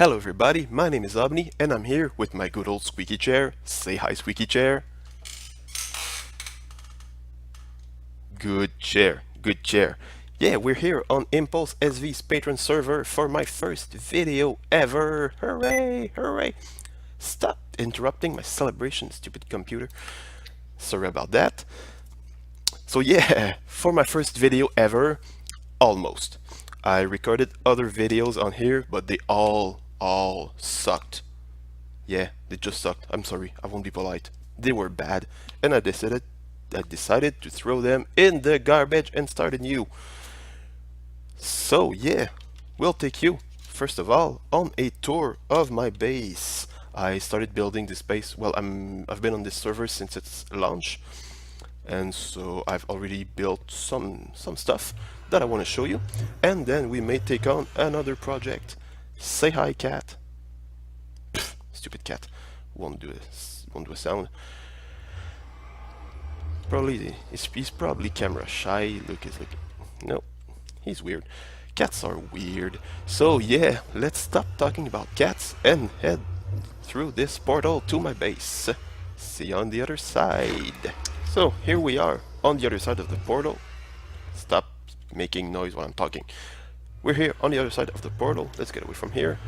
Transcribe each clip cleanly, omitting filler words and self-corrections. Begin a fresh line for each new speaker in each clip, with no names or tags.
Hello everybody, my name is Aubni and I'm here with my good old squeaky chair. Say hi, squeaky chair. Good chair, good chair. Yeah, we're here on ImpulseSV's Patron server for my first video ever. Hooray, hooray. Stop interrupting my celebration, stupid computer. Sorry about that. So yeah, for my first video ever, almost. I recorded other videos on here, but they all sucked. Yeah, they just sucked. I'm sorry, I won't be polite. They were bad, and I decided to throw them in the garbage and start anew. So yeah, we'll take you, first of all, on a tour of my base. I started building this base. Well, I've been on this server since its launch, and so I've already built some stuff that I want to show you, and then we may take on another project. Say hi, cat. Pfft, stupid cat. Won't do a sound. Probably he's probably camera shy. Look, no, he's weird. Cats are weird. So yeah, let's stop talking about cats and head through this portal to my base. See you on the other side. So here we are on the other side of the portal. Stop making noise while I'm talking. We're here on the other side of the portal. Let's get away from here.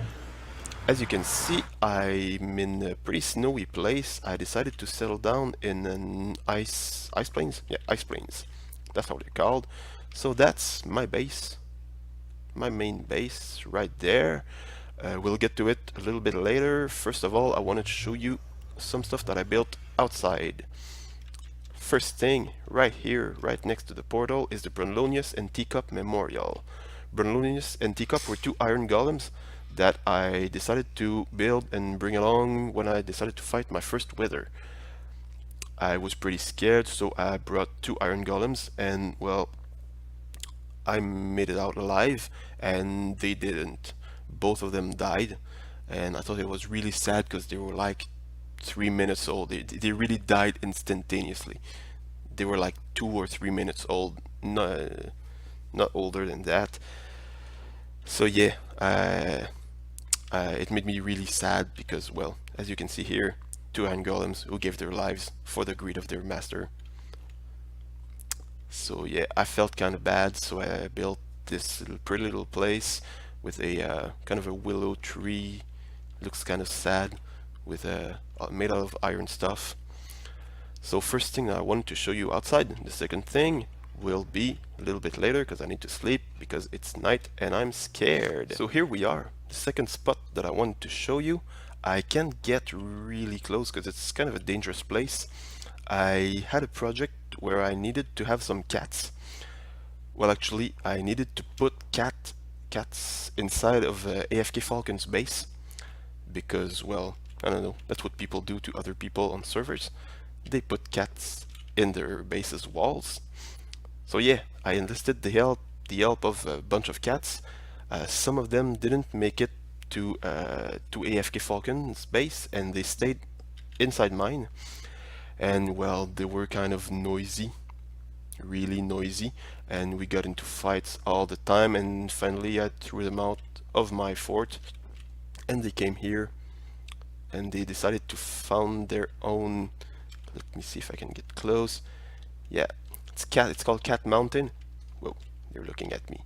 As you can see, I'm in a pretty snowy place. I decided to settle down in an ice plains? Yeah, ice plains. That's how they're called. So that's my base. My main base right there. We'll get to it a little bit later. First of all, I wanted to show you some stuff that I built outside. First thing, right here, right next to the portal, is the Brunlonius and Teacup Memorial. Brunlonius and Teacup were two iron golems that I decided to build and bring along when I decided to fight my first wither. I was pretty scared, so I brought two iron golems, and well, I made it out alive, and they didn't. Both of them died, and I thought it was really sad because they were like 3 minutes old. They really died instantaneously. They were like 2 or 3 minutes old, not older than that. So yeah, it made me really sad because, well, as you can see here, two iron golems who gave their lives for the greed of their master. So yeah, I felt kind of bad, so I built this pretty little place with a kind of a willow tree. Looks kind of sad, with made out of iron stuff. So first thing I wanted to show you outside. The second thing will be a little bit later because I need to sleep because it's night and I'm scared. So here we are, the second spot that I wanted to show you. I can't get really close because it's kind of a dangerous place. I had a project where I needed to have some cats. Well, actually, I needed to put cats inside of AFK Falcon's base because, well, I don't know, that's what people do to other people on servers. They put cats in their base's walls. So yeah, I enlisted the help of a bunch of cats. Some of them didn't make it to AFK Falcon's base, and they stayed inside mine. And well, they were kind of noisy, really noisy, and we got into fights all the time, and finally I threw them out of my fort, and they came here, and they decided to found their own. Let me see if I can get close. Yeah, it's called Cat Mountain. Whoa, they're looking at me.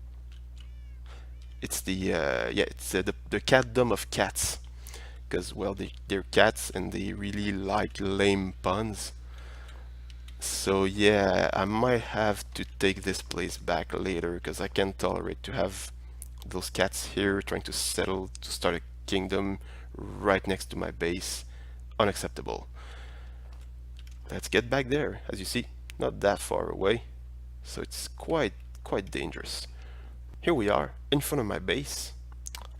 It's the yeah, it's the catdom of cats, because well, they're cats and they really like lame puns. So yeah, I might have to take this place back later because I can't tolerate to have those cats here trying to settle to start a kingdom right next to my base. Unacceptable. Let's get back there. As you see, not that far away, so it's quite dangerous. Here we are in front of my base.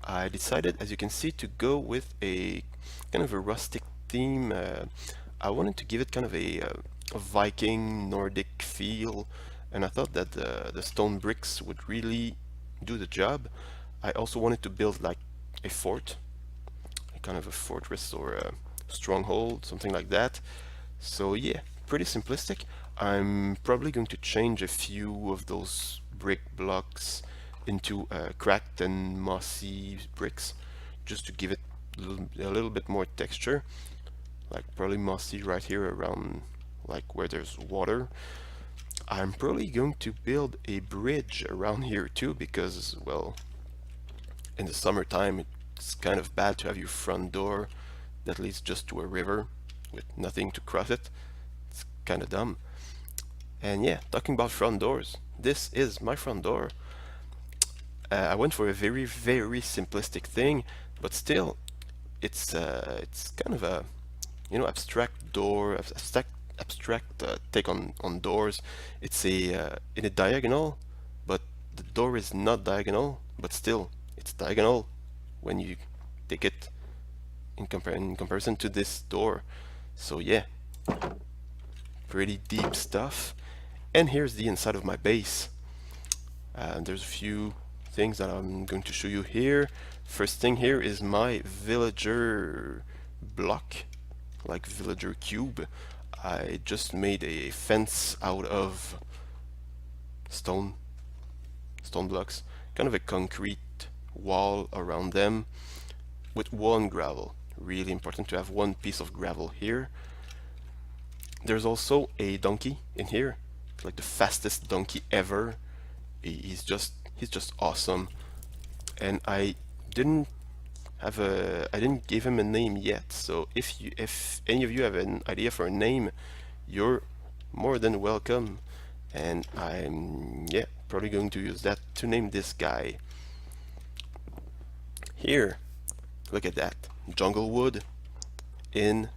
I decided, as you can see, to go with a kind of a rustic theme. I wanted to give it kind of a Viking Nordic feel, and I thought that the stone bricks would really do the job. I also wanted to build like a fort, a kind of a fortress or a stronghold, something like that. So yeah, pretty simplistic. I'm probably going to change a few of those brick blocks into cracked and mossy bricks just to give it a little bit more texture, like probably mossy right here around like where there's water. I'm probably going to build a bridge around here too, because, well, in the summertime it's kind of bad to have your front door that leads just to a river with nothing to cross it. It's kind of dumb. And yeah, talking about front doors, this is my front door. I went for a very, very simplistic thing, but still, it's kind of a, you know, abstract door, abstract take on doors. It's a in a diagonal, but the door is not diagonal, but still it's diagonal when you take it in comparison to this door. So yeah, pretty deep stuff. And here's the inside of my base. There's a few things that I'm going to show you here. First thing here is my villager block, like villager cube. I just made a fence out of stone blocks, kind of a concrete wall around them with one gravel. Really important to have one piece of gravel here. There's also a donkey in here. It's like the fastest donkey ever. He's just awesome. And I didn't give him a name yet. So if any of you have an idea for a name, you're more than welcome. And I'm probably going to use that to name this guy. Here, look at that, jungle wood in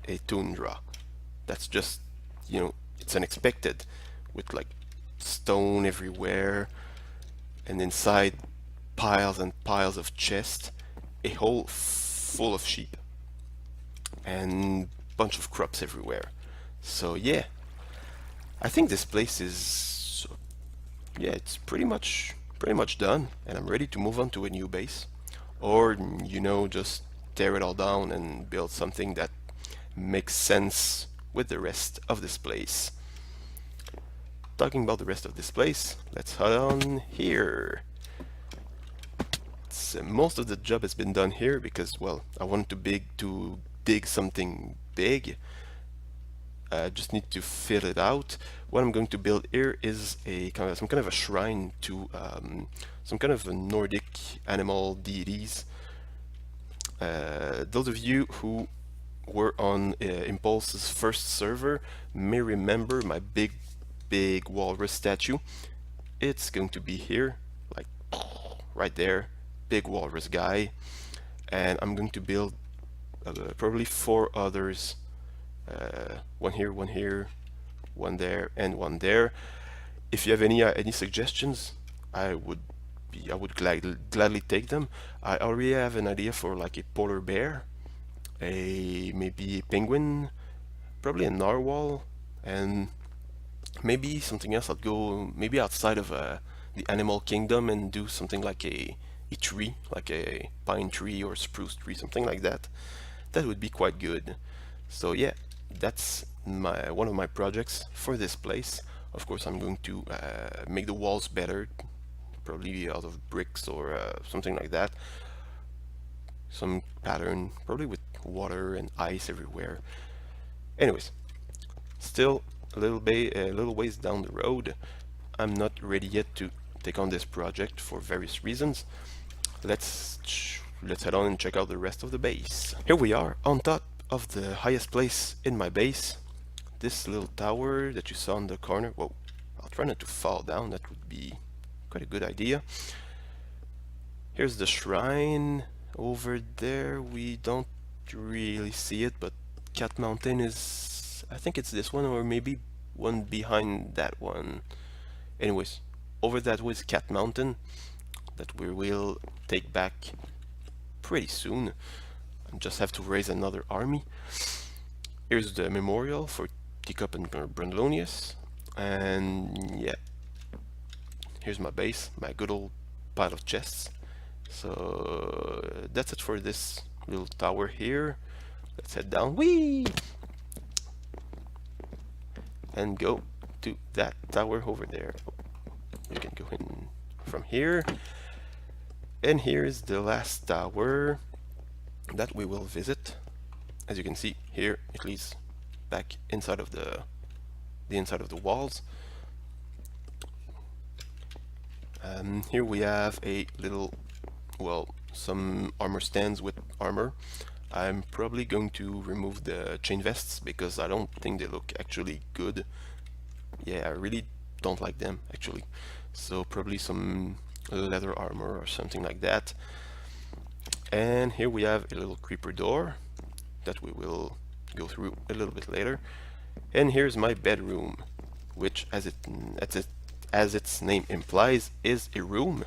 a tundra. That's just, you know, it's unexpected, with like stone everywhere, and inside piles and piles of chests, a hole full of sheep, and bunch of crops everywhere. So yeah, I think this place is, it's pretty much done, and I'm ready to move on to a new base, or, you know, just tear it all down and build something that makes sense with the rest of this place. Talking about the rest of this place, let's head on here. Most of the job has been done here because, well, I wanted to dig something big. I just need to fill it out. What I'm going to build here is some kind of a shrine to some kind of a Nordic animal deities. Those of you who were on Impulse's first server may remember my big walrus statue. It's going to be here, like right there, big walrus guy. And I'm going to build probably 4 others. One here, one there, and one there. If you have any suggestions, I would gladly take them. I already have an idea for like a polar bear, maybe a penguin, probably a narwhal, and maybe something else. I'll go maybe outside of the animal kingdom and do something like a tree, like a pine tree or spruce tree, something like that. That would be quite good. So yeah, that's one of my projects for this place. Of course, I'm going to make the walls better, probably out of bricks or something like that. Some pattern, probably with water and ice everywhere. Anyways, still a little ways down the road. I'm not ready yet to take on this project for various reasons. Let's head on and check out the rest of the base. Here we are on top of the highest place in my base. This little tower that you saw in the corner. Whoa, I'll try not to fall down. That would be quite a good idea. Here's the shrine. Over there we don't really see it, but Cat Mountain is, I think it's this one, or maybe one behind that one. Anyways, over that way is Cat Mountain that we will take back pretty soon. I just have to raise another army. Here's the memorial for Teacup and Brandlonius, and yeah, here's my base, my good old pile of chests. So that's it for this little tower here. Let's head down, whee, and go to that tower over there. You can go in from here. And here's the last tower. that we will visit. As you can see here, it leads back inside of the inside of the walls. Here we have a little, well, some armor stands with armor. I'm probably going to remove the chain vests because I don't think they look actually good. Yeah, I really don't like them actually. So probably some leather armor or something like that. And here we have a little creeper door that we will go through a little bit later. And here's my bedroom, which as its name implies is a room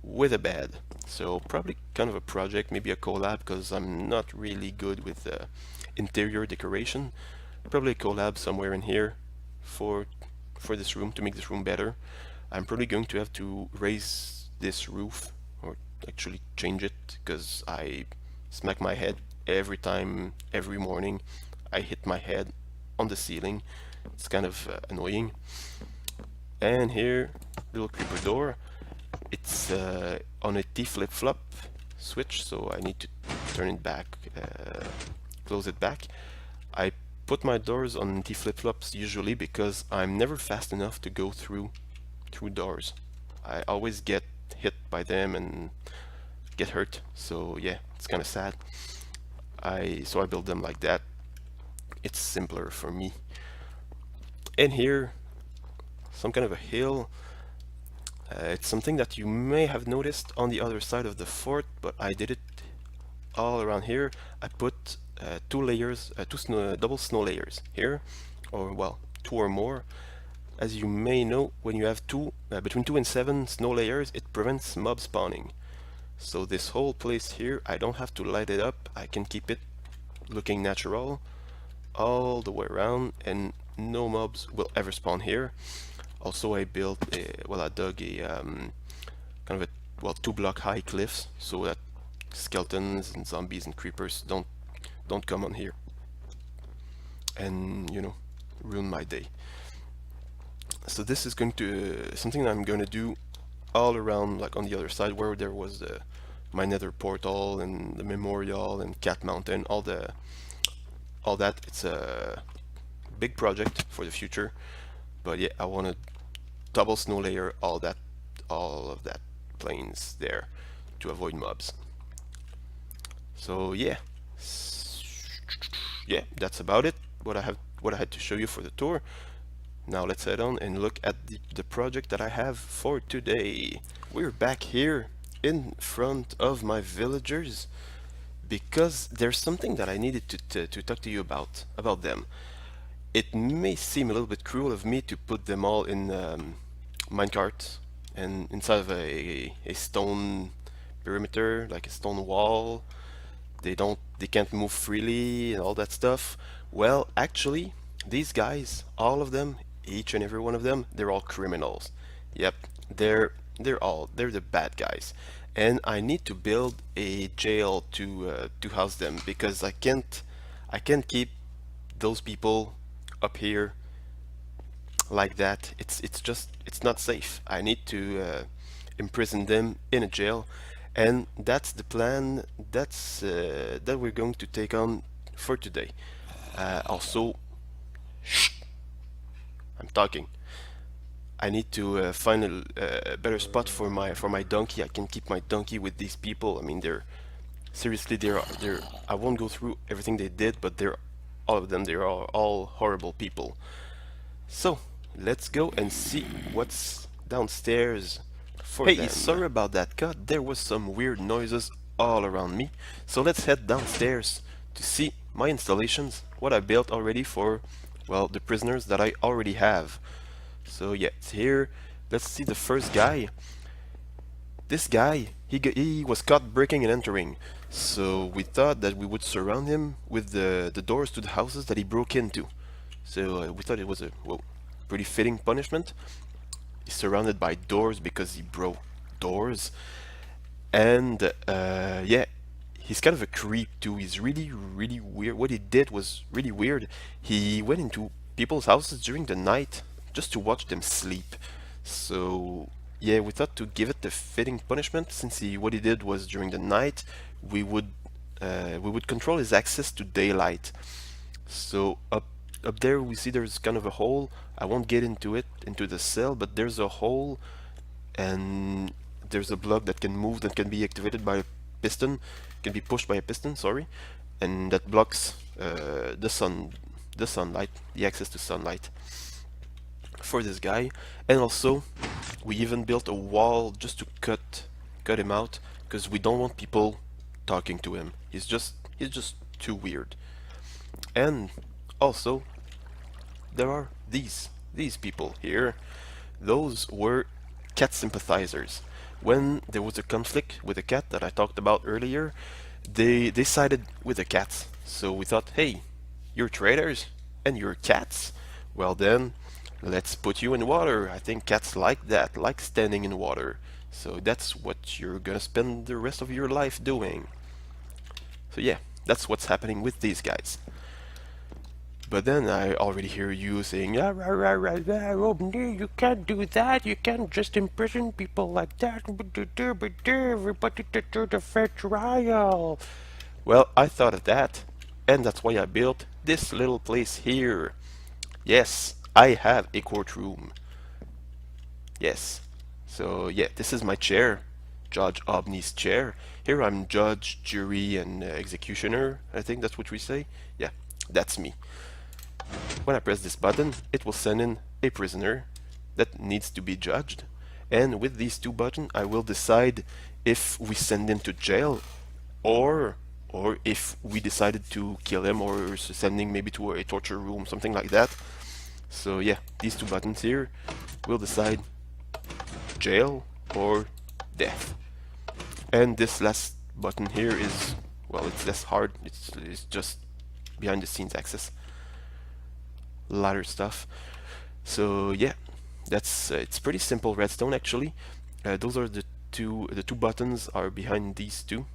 with a bed. So probably kind of a project, maybe a collab, because I'm not really good with interior decoration. Probably a collab somewhere in here for this room to make this room better. I'm probably going to have to raise this roof or actually change it because I smack my head every morning I hit my head on the ceiling. It's kind of annoying. And here, little creeper door. It's on a T flip-flop switch, so I need to turn it back, close it back. I put my doors on T flip-flops usually because I'm never fast enough to go through doors. I always get hit by them and get hurt, so yeah, it's kind of sad. So I build them like that. It's simpler for me. And here, some kind of a hill. It's something that you may have noticed on the other side of the fort, but I did it all around here. I put two layers, double snow layers here, or well, two or more. As you may know, when you have between 2 and 7 snow layers, it prevents mob spawning. So this whole place here, I don't have to light it up. I can keep it looking natural all the way around, and no mobs will ever spawn here. Also, I built I dug a kind of a 2-block high cliffs so that skeletons and zombies and creepers don't come on here and ruin my day. So this is going to something I'm going to do all around, like on the other side where there was my nether portal and the memorial and Cat Mountain, all that. It's a big project for the future, but yeah, I want to double snow layer all of that plains there to avoid mobs. So yeah, that's about it. What I had to show you for the tour. Now let's head on and look at the project that I have for today. We're back here in front of my villagers because there's something that I needed to talk to you about them. It may seem a little bit cruel of me to put them all in minecart and inside of a stone perimeter, like a stone wall. They can't move freely and all that stuff. Well, actually, these guys, all of them, each and every one of them, they're all criminals. Yep, they're the bad guys, and I need to build a jail to house them because I can't keep those people up here like that. It's not safe. I need to imprison them in a jail, and that's the plan that we're going to take on for today. Also, shh, I'm talking. I need to find a better spot for my donkey. I can keep my donkey with these people. I mean, they're I won't go through everything they did, but all of them, they're all horrible people. So let's go and see what's downstairs for them. Hey, sorry about that cut. There was some weird noises all around me. So let's head downstairs to see my installations, what I built already for, well, the prisoners that I already have. So yeah, it's here. Let's see the first guy. This guy, he was caught breaking and entering. So we thought that we would surround him with the doors to the houses that he broke into. So we thought it was a pretty fitting punishment. He's surrounded by doors because he broke doors. And yeah, he's kind of a creep too. He's really weird. What he did was really weird. He went into people's houses during the night just to watch them sleep. So yeah, we thought to give it the fitting punishment, since what he did was during the night. We would we would control his access to daylight. So up there we see there's kind of a hole. I won't get into it, into the cell, but there's a hole, and there's a block that can move, that can be activated by a piston, can be pushed by a piston, sorry, and that blocks the sunlight, the access to sunlight for this guy. And also we even built a wall just to cut him out, because we don't want people talking to him. He's just too weird. And also there are these people here. Those were cat sympathizers. When there was a conflict with a cat that I talked about earlier, they sided with the cats. So we thought, hey, you're traitors and you're cats. Well then, let's put you in water. I think cats like that, like standing in water. So that's what you're gonna spend the rest of your life doing. So yeah, that's what's happening with these guys. But then I already hear you saying, "Ah, rah, rah, rah, rah, aubni, you can't do that, you can't just imprison people like that, everybody to the fair trial." Well, I thought of that, and that's why I built this little place here. Yes, I have a courtroom. Yes. So yeah, this is my chair, Judge Aubni's chair. Here I'm judge, jury, and executioner. I think that's what we say. Yeah, that's me. When I press this button, it will send in a prisoner that needs to be judged. And with these two buttons, I will decide if we send him to jail, or if we decided to kill him, or sending maybe to a torture room, something like that. So yeah, these two buttons here will decide jail or death. And this last button here is, well, it's less hard. It's just behind the scenes access, ladder stuff. So yeah, that's it's pretty simple redstone actually. Those are the two buttons are behind these two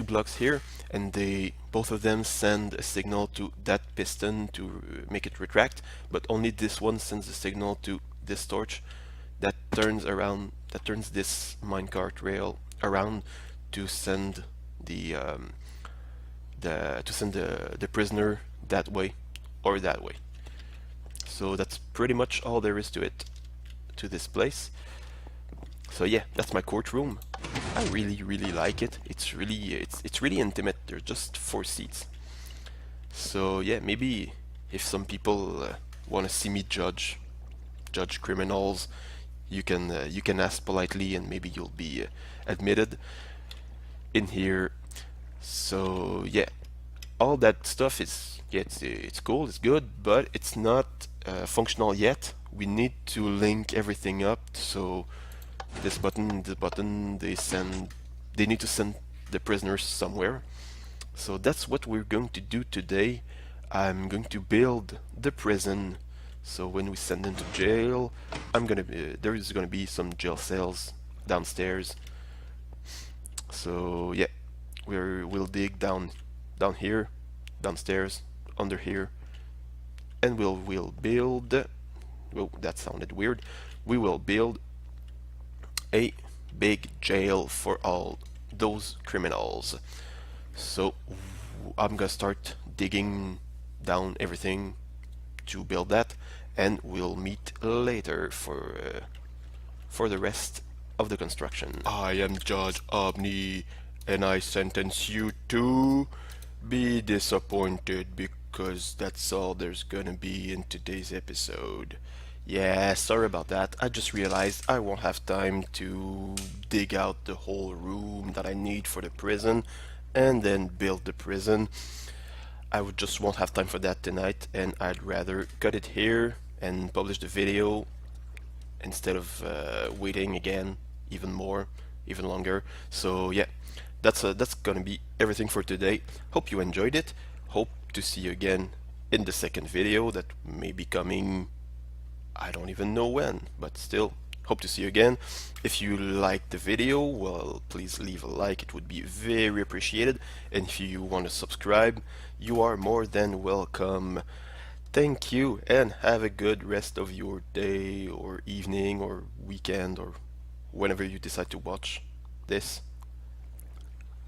blocks here, and they both of them send a signal to that piston to make it retract, but only this one sends a signal to this torch that turns this minecart rail around to send the prisoner that way or that way. So that's pretty much all there is to it, to this place. So yeah, that's my courtroom. I really like it. It's really intimate. There's just 4 seats. So yeah, maybe if some people want to see me judge criminals, you can ask politely, and maybe you'll be admitted in here. So yeah, all that stuff is, yeah, it's cool, it's good, but it's not functional yet. We need to link everything up. So this button, they need to send the prisoners somewhere. So that's what we're going to do today. I'm going to build the prison. So when we send them to jail, there is gonna be some jail cells downstairs. So yeah, we'll dig down here, downstairs, under here, and we'll build. Well, that sounded weird. We will build a big jail for all those criminals. So I'm gonna start digging down everything to build that, and we'll meet later for the rest of the construction. I am Judge Aubni, and I sentence you to be disappointed, because that's all there's gonna be in today's episode. Yeah, sorry about that. I just realized I won't have time to dig out the whole room that I need for the prison and then build the prison. I would just won't have time for that tonight, and I'd rather cut it here and publish the video instead of waiting again even longer. So yeah, that's gonna be everything for today. Hope you enjoyed it. Hope to see you again in the second video that may be coming, I don't even know when, but still, hope to see you again. If you liked the video, well, please leave a like, it would be very appreciated. And if you want to subscribe, you are more than welcome. Thank you, and have a good rest of your day, or evening, or weekend, or whenever you decide to watch this,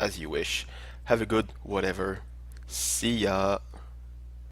as you wish. Have a good whatever. See ya.